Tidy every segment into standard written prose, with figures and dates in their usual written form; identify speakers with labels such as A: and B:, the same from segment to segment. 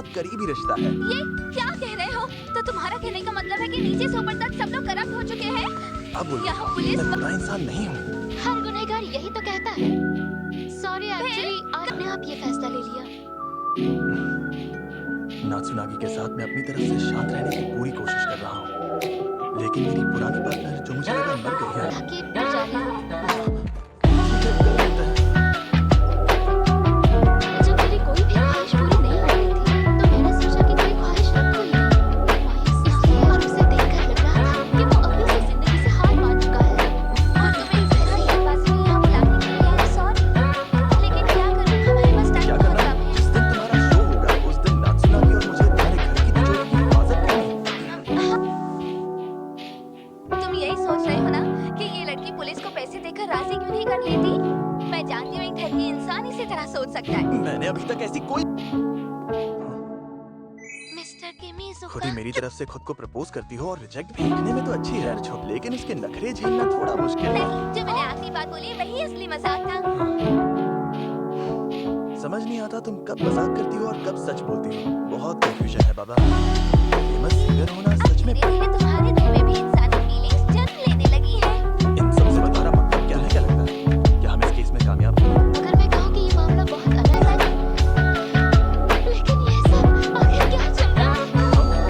A: बहुत करीबी रिश्ता है।
B: ये क्या कह रहे हो? तो तुम्हारा कहने का मतलब है कि नीचे से ऊपर तक सब लोग करप्ट हो चुके हैं?
A: अब
B: यहाँ पुलिस
A: मैं बुरा इंसान नहीं हूँ।
C: हर गुनहगार यही तो कहता है। सॉरी, एक्चुअली आपने आप ये फैसला ले लिया।
A: नात्सुनागी के साथ मैं अपनी तरफ से शांत रहने की पूरी कोशिश कर रहा हूँ, लेकिन मेरी पुरानी पार्टनर जो मुझे लगा मर गई है।
C: ताकि डर जाने जब मेरी कोई भी ख्वाहिश पूरी नहीं हो रही थी, तो मैंने सोचा कि कोई ख्वाहिश रखो ही नहीं। और उसे देखकर लग रहा था कि वो अभी से जिंदगी से हार मान चुका है।
B: और तुम्हें इस ऐसी जल्दबाजी में यहाँ बुलाने के लिए आई, सॉरी। लेकिन क्या करूँ, हमारे पास
A: क्या
B: टाइम बहुत
A: करना?
B: कम है।
A: जिस दिन तुम्हारा शो होगा उस दिन नात्सुनागी और मुझे तुम्हारे घर की तिजोरी की हिफाजत करनी।
B: तुम यही सोच रहे हो ना कि ये लड़की पुलिस को पैसे देकर राजी क्यों नहीं कर लेती? मैं जानती हूँ एक धर्मी इंसान इसी तरह सोच सकता है।
A: मैंने अभी तक ऐसी कोई
B: मिस्टर किमिजुका,
A: खुद ही मेरी तरफ से खुद को प्रपोज करती हो और रिजेक्ट भी दिखने में तो अच्छी है छो, लेकिन उसके नखरे झेलना थोड़ा मुश्किल है।
B: नहीं, जो मैंने आखिरी बात बोली वही असली मजाक था।
A: समझ नहीं आता तुम कब मजाक करती हो और कब सच बोलती हो। बहुत कंफ्यूजन है बाबा। फेमस सिंगर होना सच में
B: धीरे धीरे तुम्हारे दिल में भी इंसानी फीलिंग्स जन्म लेने लगी है।
A: इन सब से तुम्हारा मतलब क्या है? क्या लगता है क्या हम इस केस में कामयाब होंगे?
C: अगर मैं कहूँ कि ये मामला बहुत अलग है, लेकिन ये सब आखिर क्या चल रहा है?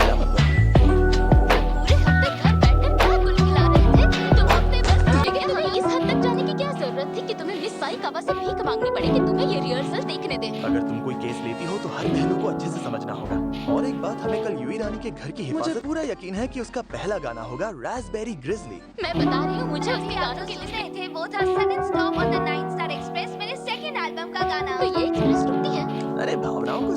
A: क्या मतलब?
C: पूरे हफ्ते घर बैठकर क्या गुलखिला रहे थे? तुम हफ्ते भर लेकिन तुम्हें इस हद तक जाने की क्या जरूरत थी कि तुम्हें मिस साईकावा से भीख मांगनी पड़े कि तुम्हें ये रिहर्सल देखने दे?
A: अगर तुम कोई केस लेती हो तो हर पहलू को अच्छे से समझना होगा। और एक बात, हमें कल यूई रानी के घर की हिफाजत। मुझे पूरा यकीन है कि उसका पहला गाना होगा रास्पबेरी ग्रिजली।
C: मैं बता रही हूँ, मुझे उसके गानों
B: गानों
C: की
B: के
C: लिस्ट
B: लिए थे वो था sudden stop on the night star express, मेरे सेकंड एल्बम का गाना।
C: तो ये एक्सप्रेस रुकती है।
A: अरे भावनाओं को